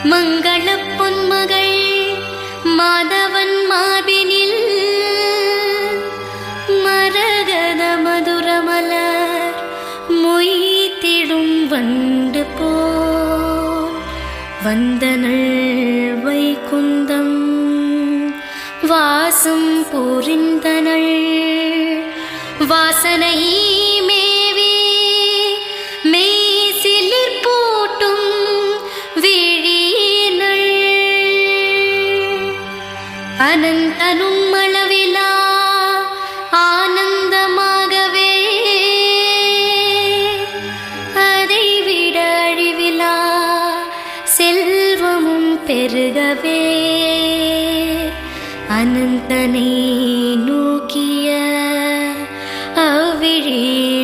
மங்களப் பொன்மகள் மாதவன் மார்பினில் மரகத மதுரமலர் மொய்த்திடும் வண்டு போல் வந்தனள் வைகுந்தம் வாசம் புரிந்தனள் வாசனை மேவி மெய்சிலிர் பூட்டும் விழியினள் அனந்தனும் அளவிலா ஆனந்தமாகவே அதைவிட அழிவிலா செல்வமும் பெருகவே அனந்தனை நோக்கிய அவ்விழி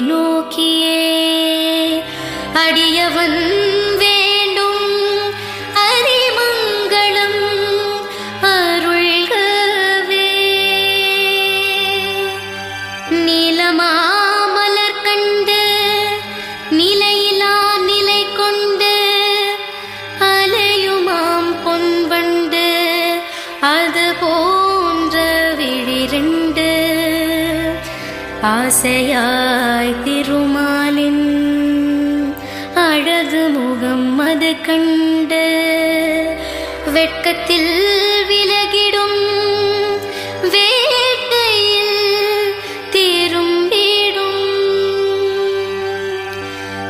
நோக்கியே அடியவன் வேண்டும் அரிமங்களம் அருள்கவே. நீலமாமலர் கண்டு நிலையிலா நிலை கொண்டு அலையுமாம் பொன்வண்டு அது போன்ற விழிரண்டு ஆசையாய் திருமாலின் அழகு முகம் அது கண்டு வெட்கத்தில் விலகிடும் வேட்டையில் திரும்பிடும்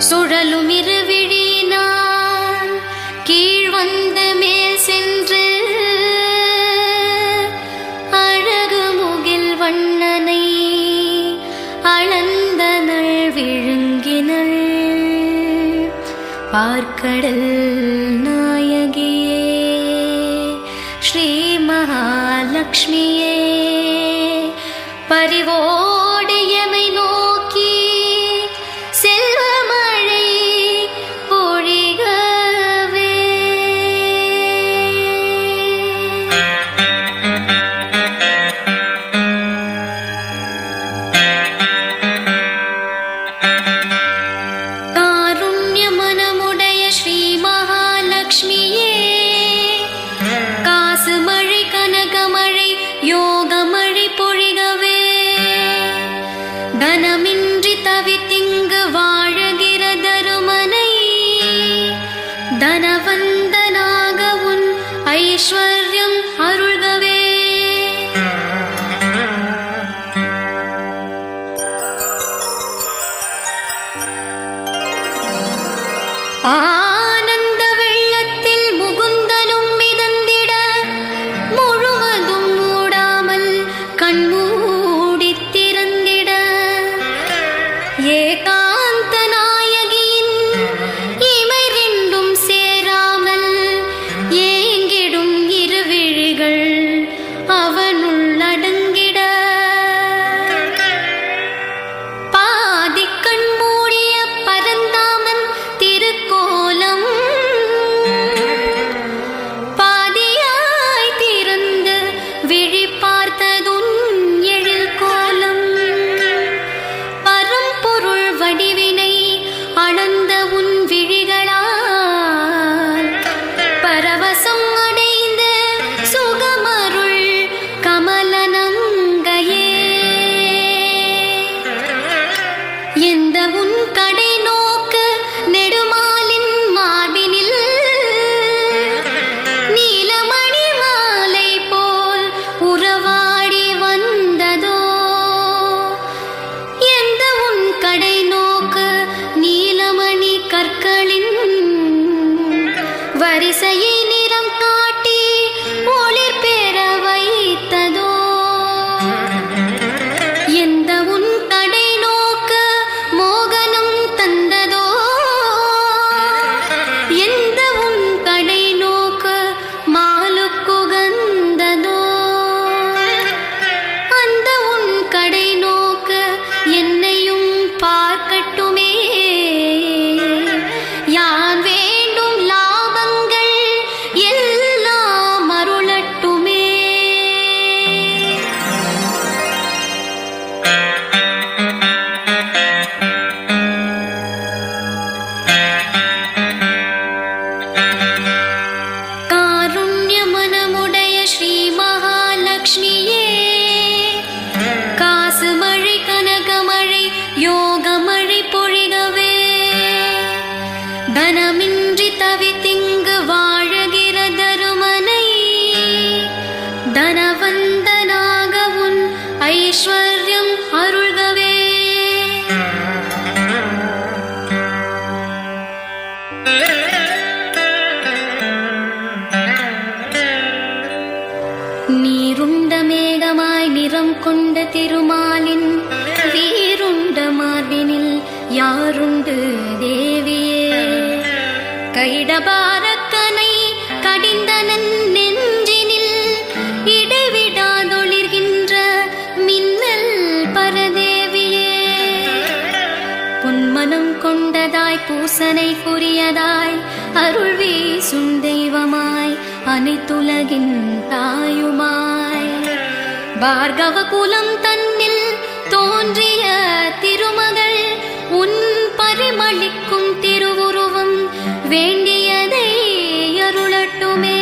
சுழலும் இருவிழியினால் கீழ் வந்த மேல் சென்று அழகு முகில் வண்ணனை அளந்தனள் விழுங்கினள் பார்க்கடல் நாயகியே ஸ்ரீ மகாலட்சுமியே பரிவோடு எமை நோக்கி செல்வமழை பொழிகவே. காசு மழை கனகமழை யோகமழை பொழிகவே தனமின்றி தவித்திங்கு வாழுகிற தருமனை தனவந்தனாக உன் ஐஸ்வர்யம் அருள்கவே. ஆனந்த வெள்ளத்தில் முகுந்தனும் மிதந்திட முழுவதும் மூடாமல் கண்மூடி திறந்திட ஏகாந்த நாயகியின் இமை ரெண்டும் சேராமல் ஏங்கிடும் இருவிழிகள் அவனுள் அடங்கிட பாதி கண் மூடிய பரந்தாமன் திருக்கோலம் தனமின்றி தவித்திங்கு வாழுகிற தருமனை தனவந்தனாக உன் ஐஸ்வர்யம் அருள்கவே. நீருண்ட மேகமாய் நிறம் கொண்ட திருமாலின் வீருண்ட மார்பினில் யாருண்டு தேவியே. கைடபாரக்கனை கடிந்தனன் நெஞ்சினில் இடைவிடாதொளிர்கின்ற மின்னல் பரதேவியே. பொன்மனம் கொண்டதாய் பூசனை புரியதாய் அருள் வீசும் தெய்வமாய் அனைத்துலகின் தாயுமாய் பார்கவ குலம் தன்னில் தோன்றிய திருமகள் உன் பரிமளிக்கும் திருவுருவம் வேண்டியதை அருளட்டுமே.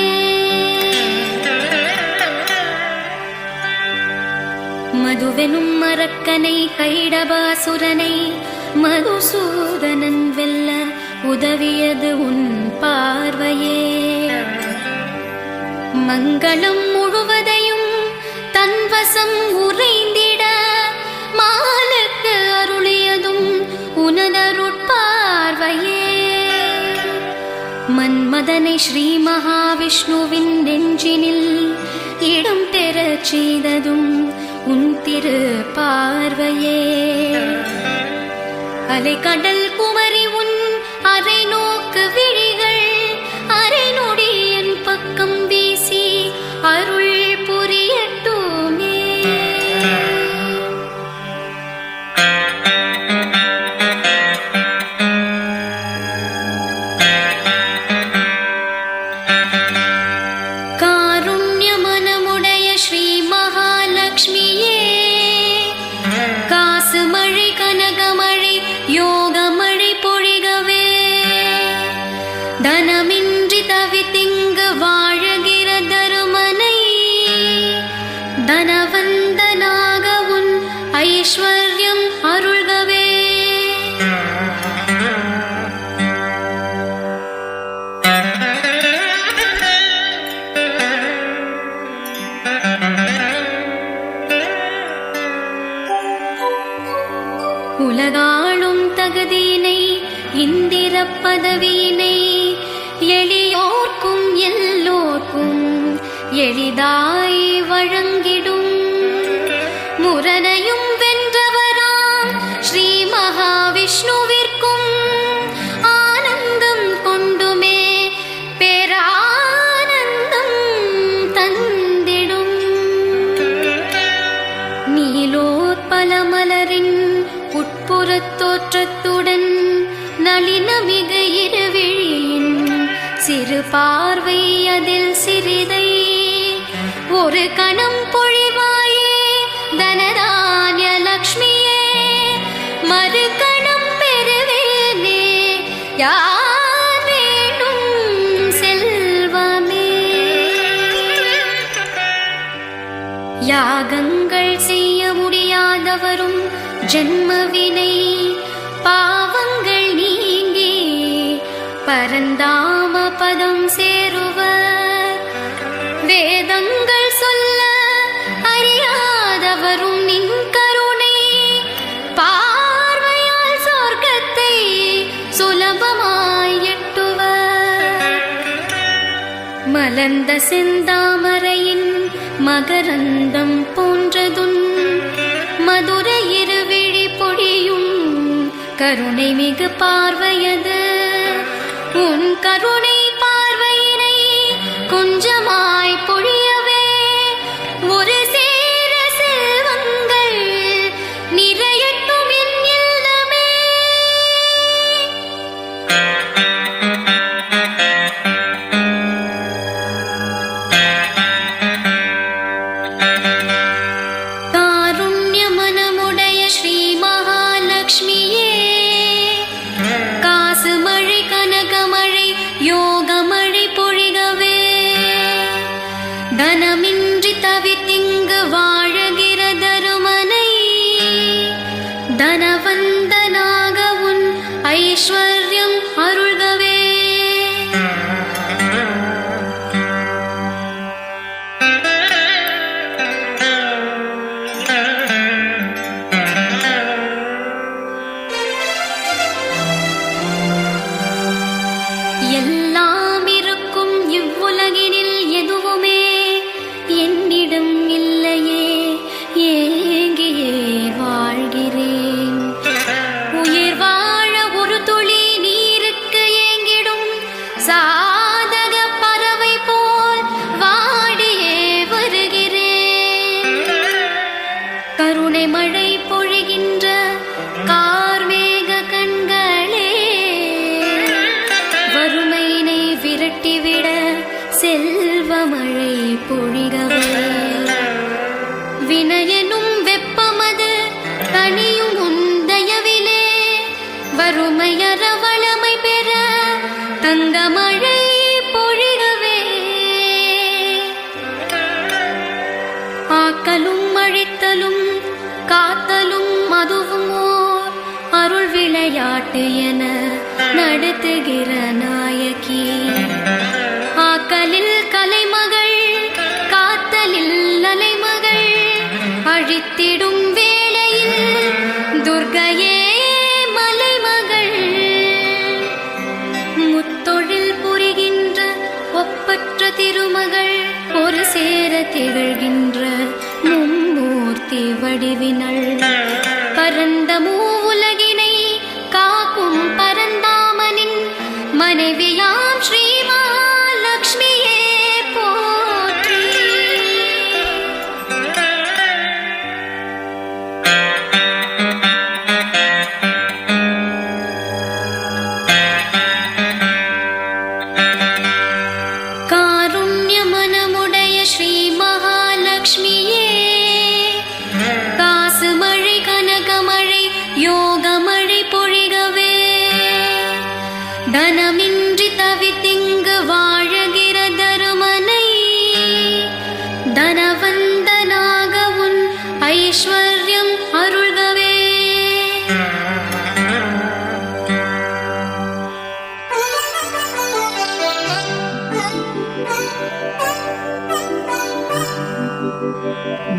மதுவெனும் மரக்கனை கைடபாசுரனை மதுசூதனன் வெல்ல உதவியது உன் பார்வையே. மங்களம் முழுவதையும் தன்வசம் உறைந்திட மாலுக்கு அருளியதும் உனதருட்பார்வையே. மன்மதனை ஸ்ரீ மகாவிஷ்ணுவின் நெஞ்சினில் இடம் பெறச் செய்ததும் உன் திரு பார்வையே. அலைக்கடல் குமரி உன் அரை நோக்கு விழிகள் அரை நொடி என் பக்கம் வீசி அருள் புரியட்டுமே. காருண்ய மனமுடைய ஸ்ரீ மகாலட்சுமியே, காசு மழை கனகமழை யோகமழை பொழிகவே. தனமின்றி தவித்திங்கு வாழுகிற தருமனை தனவந்தனாக உன் ஐஸ்வர்யம் அருள்கவே. உலகாளும் தகுதியினை இந்திர பதவியினை எளியோர்க்கும் எல்லோர்க்கும் எளிதாய் வழங்கிடும் முரனையும் வென்றவராம் ஸ்ரீ மகாவிஷ்ணுவிற்கும் ஆனந்தம் கொண்டுமே பேரானந்தம் தந்திடும். நீலோத்பல மலரின் உட்புறத் தோற்றத்துடன் நளினமிகு இருவிழியின் சிறு பார்வை அதில் சிறிதை ஒரு கணம் பொழிவாயே தனதான்ய லக்ஷ்மியே. மறு கணம் பெறுவேனே யார் வேண்டும் செல்வமே. யாகங்கள் செய்ய முடியாதவரும் ஜென்மவினை பாவங்கள் நீங்கி பரந்தாம பதம் சேருவர். வேதங்கள் சொல்ல அறியாதவரும் நின் கருணை பார்வையால் சொர்க்கத்தை சுலபமாய் எட்டுவர். மலர்ந்த செந்தாமரையின் மகரந்தம் போன்றதுன் மதுரை இருவிழி பொழியும் கருணை மிகு பார்வையது. உன் கருணை பார்வையினை கொஞ்சமாய் பொழியவே ஒரு சேர செல்வங்கள் நிறையட்டும் என் இல்லமே. காருண்ய மனமுடைய ஸ்ரீ மகாலட்சுமியே, காசு மழை கனகமழை யோக செல்வமழை பொழிகவே. வினையெனும் வெப்பமது தனியும் உந்தயவிலே வறுமையற வளமை பெற தங்கமழை பொழிகவே. ஆக்கலும் அழித்தலும் காத்தலும் அதுவும் ஓர் அருள் விளையாட்டு என நடத்துகிற நாயகி. ஆக்கலில் கலைமகள் காத்தலில் அலைமகள் அழித்திடும் வேளையில் துர்க்கையே மலைமகள். முத்தொழில் புரிகின்ற ஒப்பற்ற திருமகள் ஒரு சேர திகழ்கின்ற மும்மூர்த்தி வடிவினள். பரந்த மூவுலகினை காக்கும் பரந்தாமனின் மனைவியாம் ஸ்ரீ மகாலட்சுமியே போற்றி. காருண்ய மனமுடைய ஸ்ரீ மகாலட்சுமியே காசுமழை கனகமழை யோகமழை பொழிகவே. தனமின்றி தவித்திங்கு வாழுகிற தருமனை தனவந்தனாக உன் ஐஸ்வர்யம் அருள்கவே.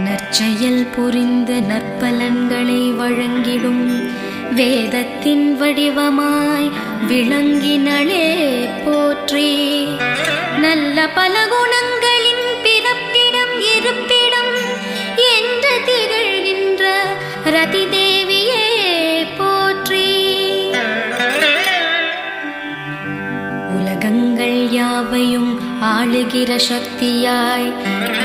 நற்செயல் புரிந்து நற்பலன்களை வழங்கிடும் வேதத்தின் வடிவமாய் விளங்கினளே போற்றி. நல்ல பல குணங்களின் பிறப்பிடம் இருப்பிடம் என்று திகழ்கின்ற ரதி தேவியே போற்றி. உலகங்கள் யாவையும் ஆளுகிற சக்தியாய்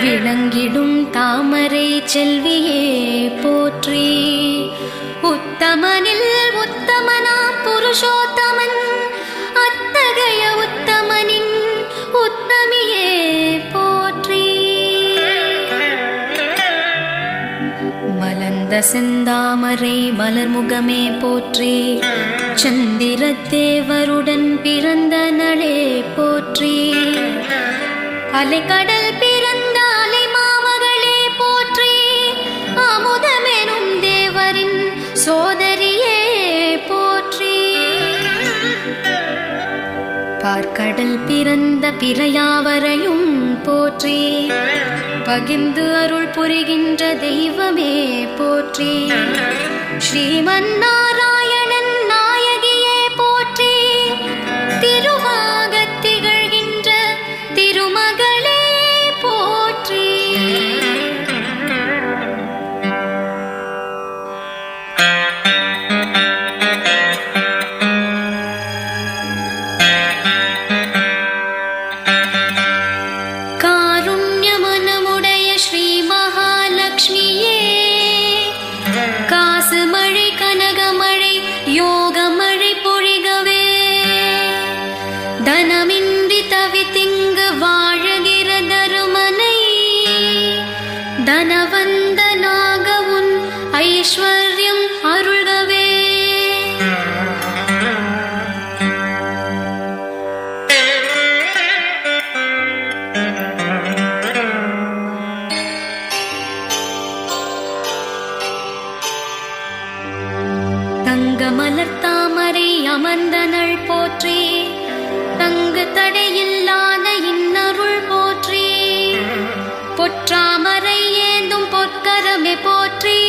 விளங்கிடும் தாமரை செல்வியே போற்றி. உத்தமனில் உத்தமனாம் புருஷோத்தமன் அத்தகைய உத்தமனின் உத்தமியே போற்றி. மலர்ந்த செந்தாமரை மலர்முகமே போற்றி. சந்திரத்தேவருடன் பிறந்த நளே போற்றி. அலைக்கடல் பிறந்த அலை மாமகளே போற்றி. அமுதமெனும் தேவரின் சோதரியே போற்றி. பார்க்கடல் பிறந்த பிறையாவரையும் போற்றி. பகிர்ந்து அருள் புரிகின்ற தெய்வமே போற்றி. ஸ்ரீமன் நாராயணன் நாயகியே போற்றி. திருவாகத் திகழ்கின்ற திருமகளே போற்றி. காருண்ய மனமுடைய ஸ்ரீ மகாலட்சுமியே காசுமழை கனகமழை யோகமழை பொழிகவே. தனமின்றி தவித்திங்கு வாழுகிற தருமனை தனவந்தனாக உன் ஐஸ்வர்யம் அருள்கவே. தங்க மலர் தாமரை அமர்ந்தனள் போற்றி. தங்கு தடையில்லாத இன்னருள் போற்றி. பொற்றாமரை ஏந்தும் பொற்கரமே போற்றி.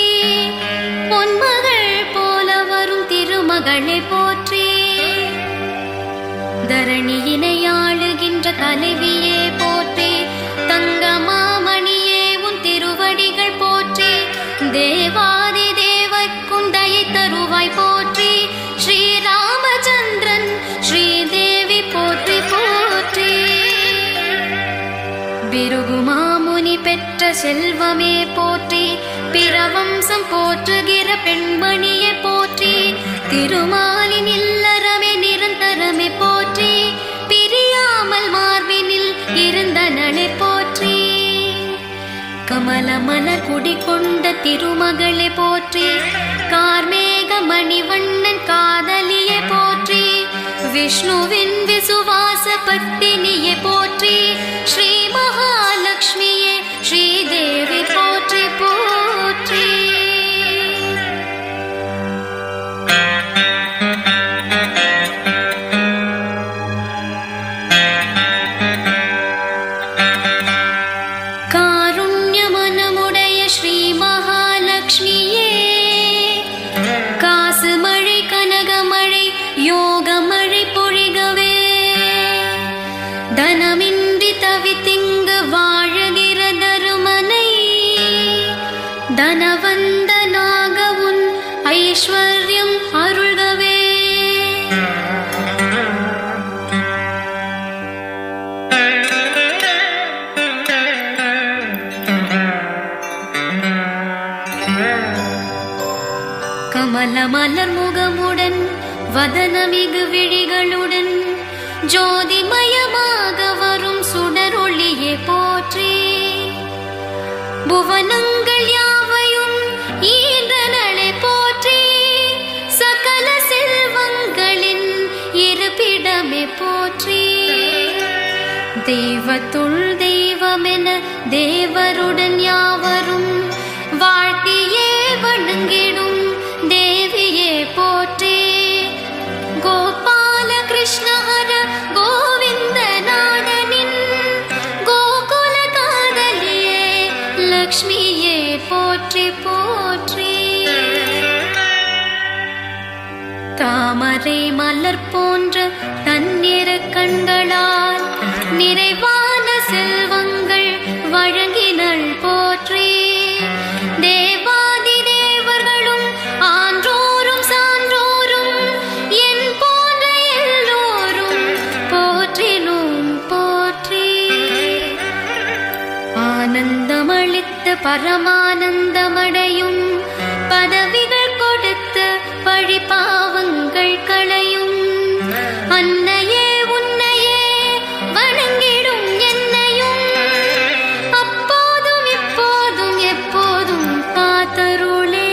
பொன்மகள் போல வரும் திருமகளே போற்றி. தரணியினை ஆளுகின்ற தலைவியே போற்றி. தங்க மாமணியே உன் திருவடிகள் போற்றி. தேவாதி தேவர்க்கும் தயை தருவாய் போற்றி. ஸ்ரீராமச்சந்திரன் ஸ்ரீதேவி போற்றி போற்றி. பிருகுமாமுனி பெற்ற செல்வமே போற்றி. பிரவம்சம் போற்றுகிற பெண்மணியே போற்றி. திருமாலின் இல்லறமே நிரந்தரமே போற்றி. பிரியாமல் மார்பினில் இருந்தனளை போற்றி. கமல மலர் குடிகொண்ட திருமகளை போற்றி. கார்மேக மணிவண்ணன் காதலியை போற்றி. விஷ்ணுவின் விசுவாச பத்தினியை போற்றி. ஸ்ரீ மகாலட்சுமியே ஸ்ரீதேவி போற்றி போற்றி. காருண்யமனமுடைய ஸ்ரீ மகாலட்சுமியே காசு மழை கனகமழை யோகமழை பொழிகவே. தனமின்றி தவித்திங்கு வாழுகிற தருமனை தனவந்தனாக உன் ஐஸ்வர்யம் அருள்கவே. கமல மலர் முகமுடன் வதனமிகு விழிகளுடன் ஜோதிமயமாக வரும் சுடரொளியை போற்றி. புவனங்கள் யாவையும் ஈன்றனளை போற்றி. சகல செல்வங்களின் இருப்பிடமே போற்றி. தெய்வத்துள் தெய்வமென தேவருடன் யாவரும் வாழ்த்தியே வணங்கிடும் தேவியே போற்றி. கோபால கிருஷ்ண ஹர கோவிந்த நாதனின் கோகுல காதலியே லக்ஷ்மியே போற்றி போற்றி. தாமரை மலர் போன்ற தன்னிற கண்களால் நிறைவான செல்வங்கள் வழங்கினள் போற்றி. தேவாதி தேவர்களும் ஆன்றோரும் சான்றோரும் என் போன்ற எல்லோரும் போற்றினும் போற்றி. ஆனந்தமளித்த பரமானந்தமடையும் பதவிகள் கொடுத்து பழிபாவங்கள் களையும் அன்னையே உன்னையே வணங்கிடும் என்னையும் அப்போதும் இப்போதும் எப்போதும் காத்தருளே.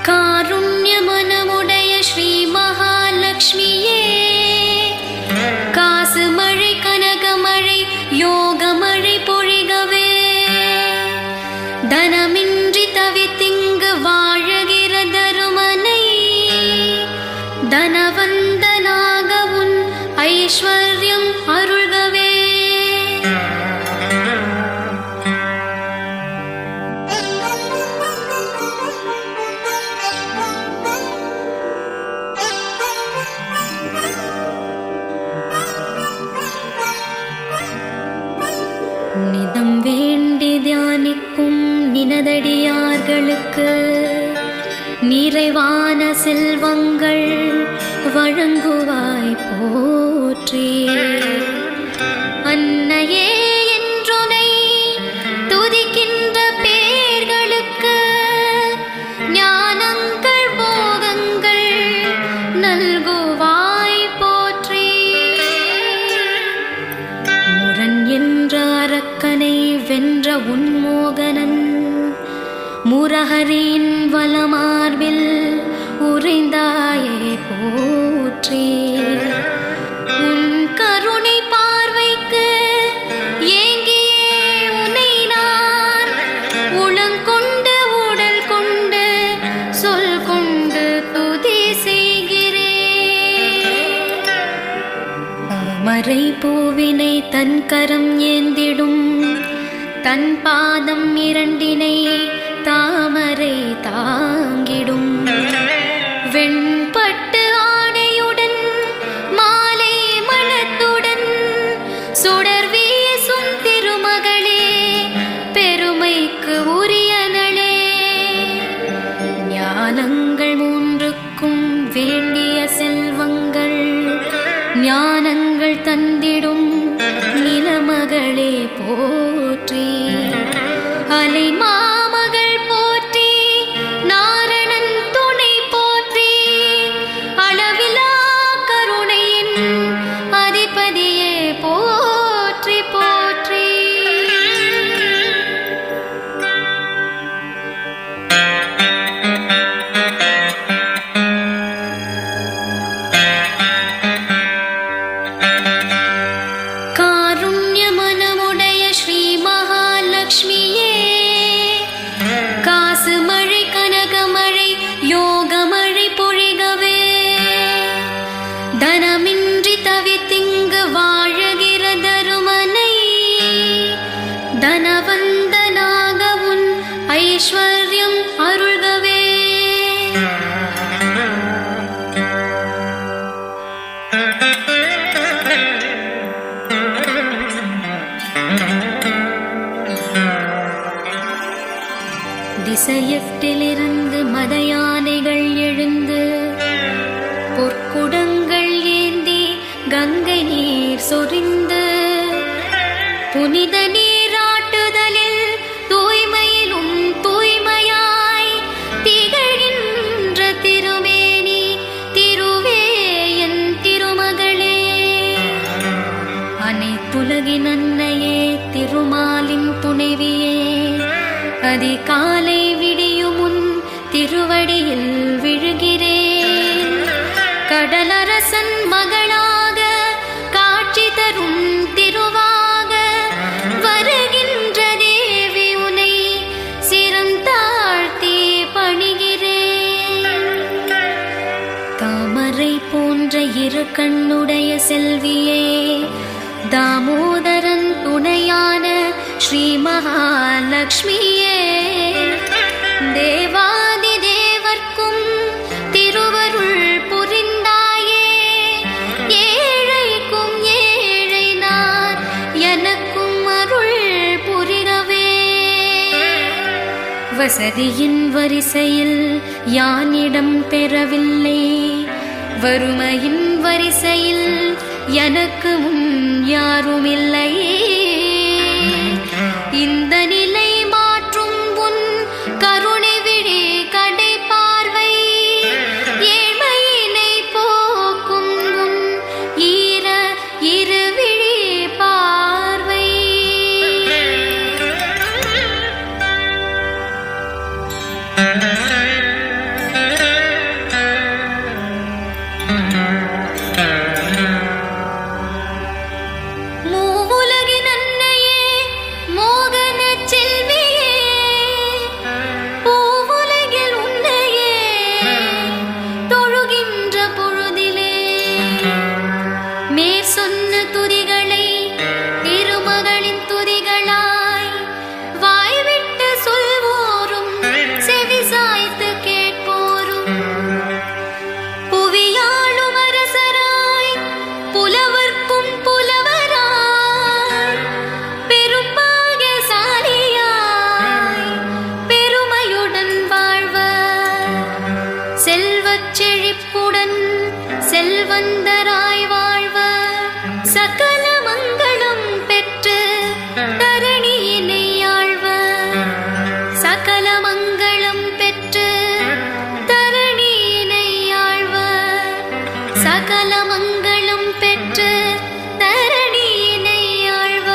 காருண்யமனமுடைய ஸ்ரீ மகாலட்சுமியே காசு மழை கனகமழை யோகமழை பொழிகவே. தனமின்றி தவித்திங்கு வாழுகிற தருமனை தனவந்தனாக உன் ஐஸ்வர்யம் அருள்கவே. நிதம் வேண்டி தியானிக்கும் நினதடியார்களுக்கு நிறைவான செல்வங்கள் வழங்குவாய் போற்றி. அன்னையே என்றுனை துதிக்கின்ற பேர்களுக்கு ஞானங்கள் போகங்கள் நல்குவாய் போற்றி. முரண் என்ற அரக்கனை வென்ற உன்மோகனன் முரஹரின் வலமார்பில் உறைந்தாயே போற்றி. உன் கருணை பார்வைக்கு ஏங்கியே உன்னை நான் உளங்கொண்டு உடல் கொண்டு சொல் கொண்டு துதி செய்கிறேன். தாமரை பூவினை தன் கரம் ஏந்திடும் தன் பாதம் இரண்டினை தாமரை தாங்கிடும். வெண்பட்டு ஆடையுடன் மாலை மணத்துடன் சுடர் வீசும் திருமகளே பெருமைக்கு உரியனளே. ஞானங்கள் மூன்றுக்கும் வேண்டிய செல்வங்கள் ஞானங்கள் தந்திடும் நிலமகளே போற்றி. அலைமா தனவந்தனாக உன் ஐஸ்வர்யம் அருள்கவே. திசையெட்டிலிருந்து மத யானைகள் எழுந்து பொற்குடங்கள் ஏந்தி கங்கை நீர் சொரிந்து புனித நீராட்டுதலில் தூய்மையிலும் தூய்மையாய் திகழ்கின்ற திருமேனி திருவே என் திருமகளே. அனைத்துலகின் அன்னையே, திருமாலின் துணைவியே, அதிகாலை விடியும் முன் திருவடியில் விழுகிறேன். கடலரசன் மகளாக காட்சி தரும் திருவாக வருகின்ற தேவி உனை சிறந்தாழ்த்தி பணிகிறேன். தாமரை போன்ற இரு கண்ணுடைய செல்வியே, தாமோதரன் துணையான ஸ்ரீ மகாலட்சுமியே, தேவாதி தேவர்க்கும் திருவருள் புரிந்தாயே, ஏழைக்கும் ஏழை நான் எனக்கும் அருள் புரிகவே. வசதியின் வரிசையில் யானிடம் பெறவில்லை, வறுமையின் வரிசையில் எனக்கு முன் யாருமில்லையே. இந்த நிலை மாற்றும் உன் கருணை விழி கடை பார்வை, ஏழ்மையினை போக்கும் உன் ஈர இருவிழி பார்வை. செல்வச்செழிப்புடன் செல்வந்தராய் வாழ்வ, சகல மங்களம் பெற்று தரணியினை ஆழ்வ, சகல மங்களம் பெற்று தரணியினை ஆழ்வ, சகல மங்களம் பெற்று தரணியினை ஆழ்வ.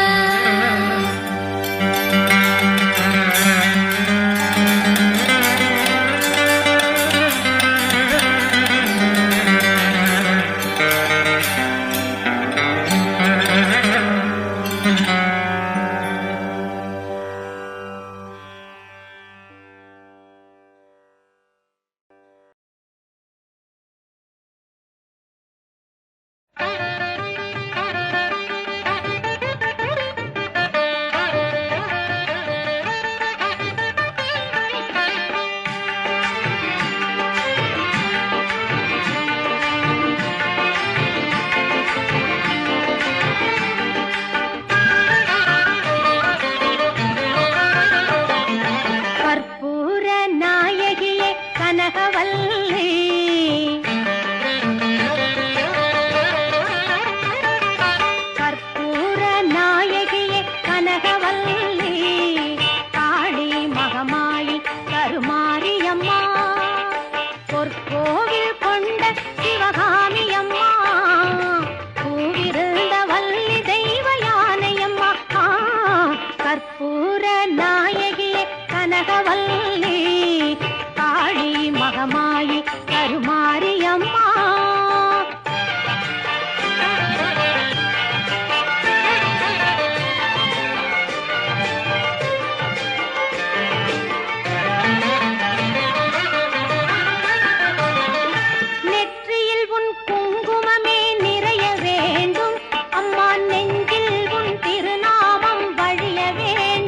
நெஞ்சில் உன் திருநாமம் வழிய வேண்டும்.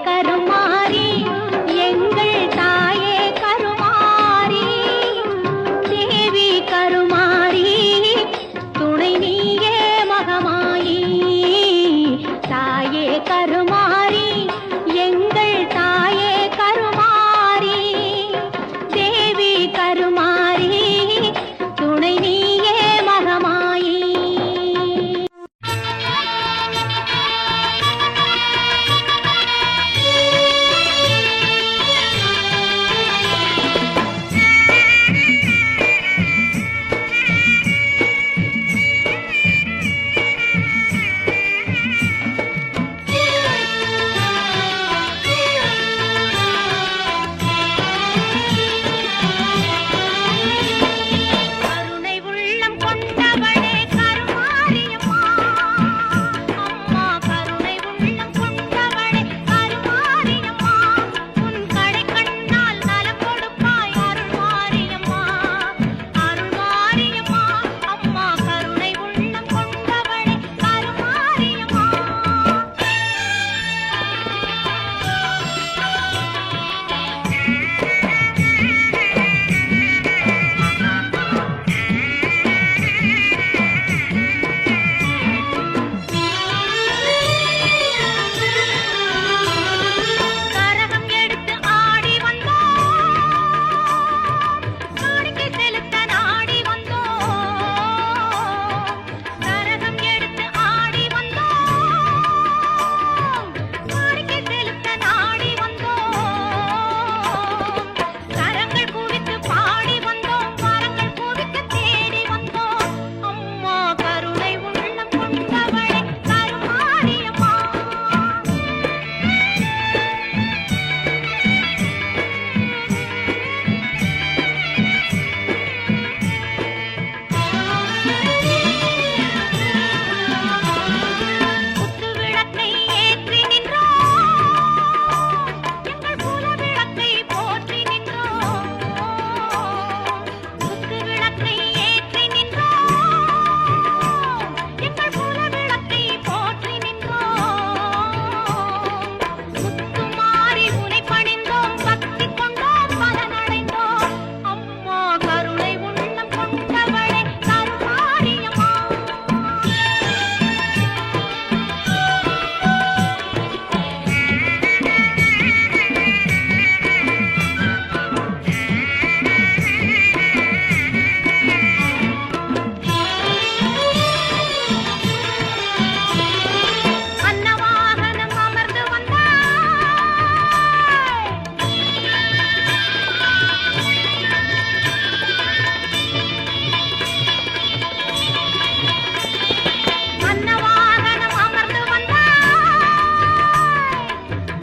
கருமாரி எங்கள் தாயே கருமாரி தேவி கருமாரி துணை நீயே மகமாயி தாயே கருமாரி எங்கள் தாயே கருமாரி தேவி கருமாரி துணை நீயே மகமாயி கருணை உள்ளம் கொண்டவளே கருமாரியம்மா அம்மா கருணை உள்ளம் கொண்டவளே கருமாரியம்மா உன் கடை கண்ணால் நலம் கொடுப்பாய் அருள்மாரியம்மா அருள்மாரியம்மா அம்மா கருணை உள்ளம் கொண்டவளே கருமாரியம்மா கரகம் எடுத்து ஆடி வந்தோம் காணிக்கை செலுத்த நாடி வந்தோம் கரகம் எடுத்து ஆடி வந்தோம் காணிக்கை செலுத்த நாடி வந்தோம் கரங்கள் குவித்து பாடி வந்தோம் வரங்கள் குவிக்க தேடி வந்தோம் அம்மா கருணை உள்ளம் கொண்டவளே கருமாரியம்மா குத்து விளக்கை ஏற்றி நின்றோம் எங்கள் குல விளக்கை போற்றி நின்றோம் குத்து விளக்கை ஏற்றி நின்றோம் எங்கள் குல விளக்கை போற்றி நின்றோம் முத்துமாரி உனை பணிந்தோம் பக்தி கொண்டோம் பலனடைந்தோம் அம்மா கருணை உள்ளம் கொண்டவளே கருமாரியம்மா அன்னவாகனம் அமர்ந்து வந்தாய் அன்னவாகனம் அமர்ந்து வந்தாய்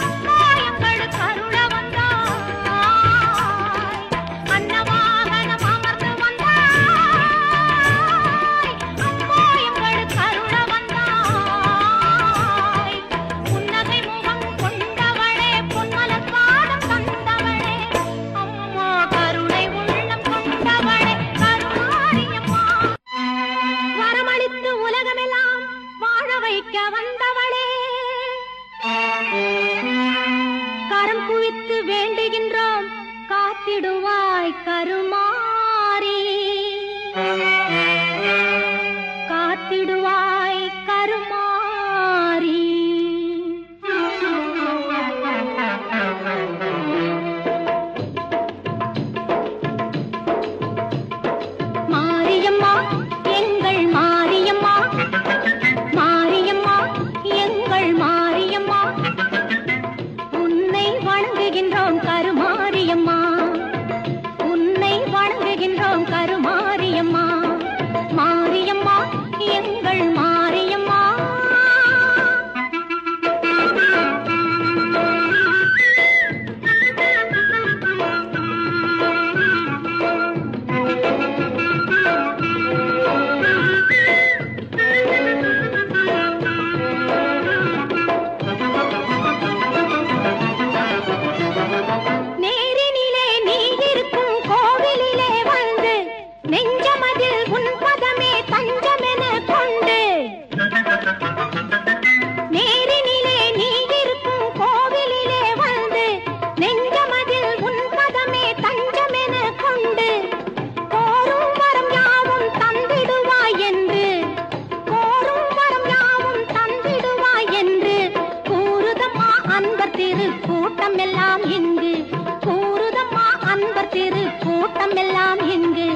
அம்மா எங்களுக்கு அருள வந்தாய் அன்னவாகனம் அமர்ந்து வந்தாய் அம்மா எங்களுக்கு அருள வந்தாய் புன்னகை முகம் கொண்டவளே பொன்மலர் பாதம் தந்தவளே அம்மா கருணை உள்ளம் கொண்டவளே கருமாரியம்மா வரமளித்து உலகமெல்லாம் வாழ வைக்க வந்தவளே கரம் குவித்து வேண்டுகின்றோம் காத்திடுவாய் கருமாரி காத்திடுவாய் கருமாரி மாரியம்மா எங்கள் மாரியம்மா மாரியம்மா எங்கள் மாரியம்மா உன்னை வணங்குகின்றோம் கருமாரியம்மா உன்னை வணங்கு கூட்டம் எல்லாம் இங்கு கூறுதம்மா அன்பர் திரு கூட்டம் எல்லாம் இங்கு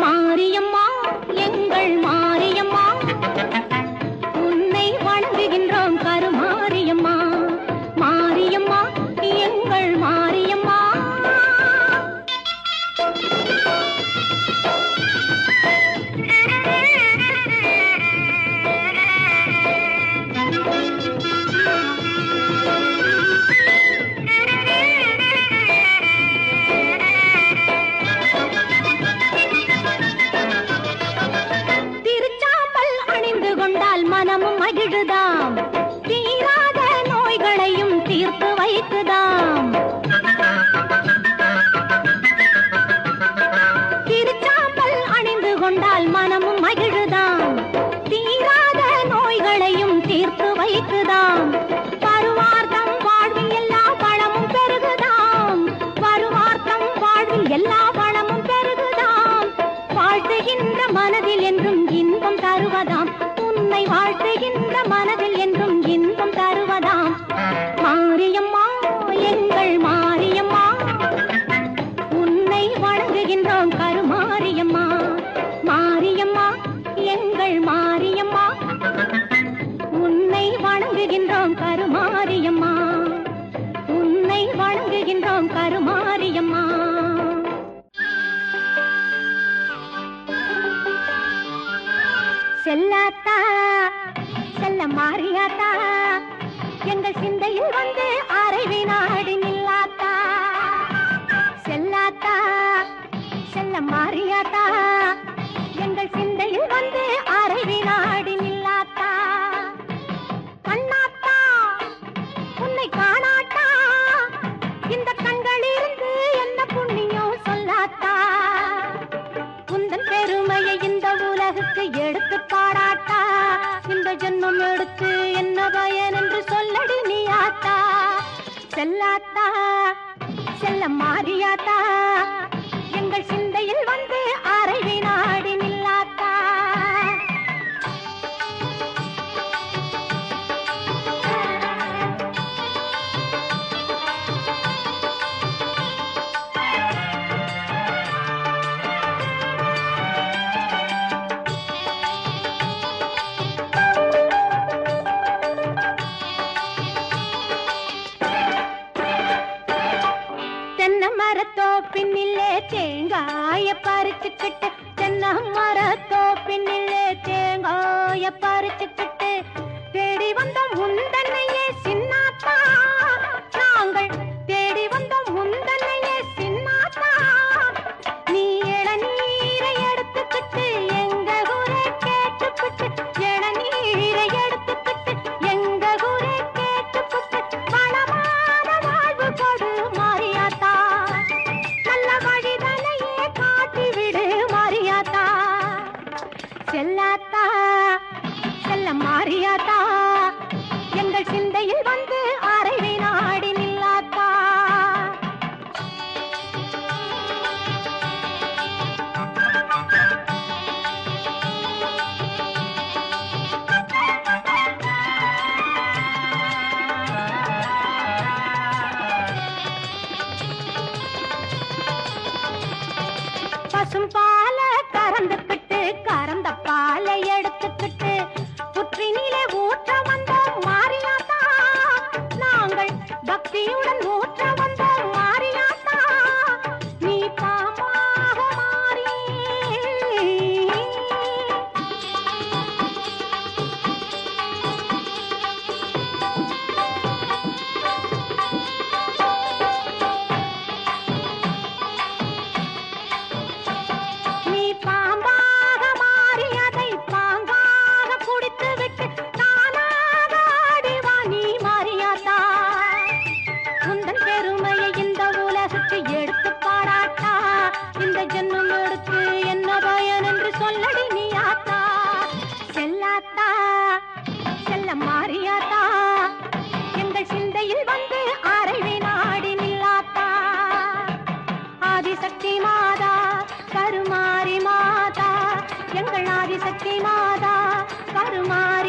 மாரியம்மா எங்கள் மாரியம்மா உன்னை வணங்குகின்றோம் கருமாரியம்மா மாரியம்மா எங்கள் மாரியம்மா மனமும் மகிழுதாம் தீராத நோய்களையும் தீர்த்து வைக்குதாம் திருச்சாம்பல் அணிந்து கொண்டால் மனமும் மகிழுதாம் தீராத நோய்களையும் தீர்த்து வைக்குதாம் வருவார்த்தம் வாழ்வில் எல்லா வளமும் பெருகுதாம் வருவார்த்தம் வாழ்வில் எல்லா வளமும் பெருகுதாம் வாழ்த்துகின்ற மனதில் என்றும் இன்பம் தருவதாம் உன்னை வாழ்த்துகின்ற மனதில் என்றும் இன்பம் தருவதாம் மாரியம்மா எங்கள் மாரியம்மா உன்னை வணங்குகின்றோம் கருமாரியம்மா மாரியம்மா எங்கள் மாரியம்மா உன்னை வணங்குகின்றோம் கருமாரியம்மா உன்னை வணங்குகின்றோம் கருமாரியம்மா செல்லாத்தா செல்ல மாரியாத்தா எங்கள் சிந்தையில் வந்து அரை வினாடி நில்லாத்தா செல்லாத்தா செல்ல மாரியாத்தா எங்கள் சிந்தையில் வந்து அரை வினாடி நில்லாத்தா கண்ணாத்தா உன்னை காணாட்டா இந்த கண்களிலிருந்து என்ன புண்ணியம் சொல்லாத்தா உந்தன் பெருமையை இந்த உலகுக்கு எடுத்து பாடாட்டா இந்த ஜென்மம் எடுத்து என்ன பயன் என்று சொல்லடி நீ ஆத்தா செல்லாத்தா செல்ல மாரியாத்தா எங்கள் சிந்தையில் வந்து அரை வினாடி நில்லாத்தா பின்னிலே தேங்காய பறிச்சுக்கிட்டு தென்னை மரத்தோ பின்னிலே தேங்காய பறிச்சுக்கிட்டு தேடி வந்தோம் உந்தன்னையே சின்னாத்தா நாங்கள் தேடி வந்தோம் உந்தன்னையே சின்னாத்தா நீ இளநீரை எடுத்துக்கிட்டு எங்க ஊரை கேட்டுக்கிட்டு இளநீரை எடுத்துக்கிட்டு எங்க ஊரை கேட்டுக்கிட்டு வளமான வாழ்வு கொடு மாரியாத்தா செல்லாத்தா செல்ல மாரியாத்தா எங்கள் சிந்தையில் வந்து அரை வினாடி நில்லாத்தா பசும் பால கறந்துக்கிட்டு கறந்த பாலை எடுத்துக்கிட்டு புற்றினிலே ஊற்ற வந்தோம் மாரியாத்தா நாங்கள் பக்தியுடன் ஊற்ற வந்தோம் மாரியாத்தா நீ பாமாக மாறி ஆதிசக்தி மாதா கருமாரி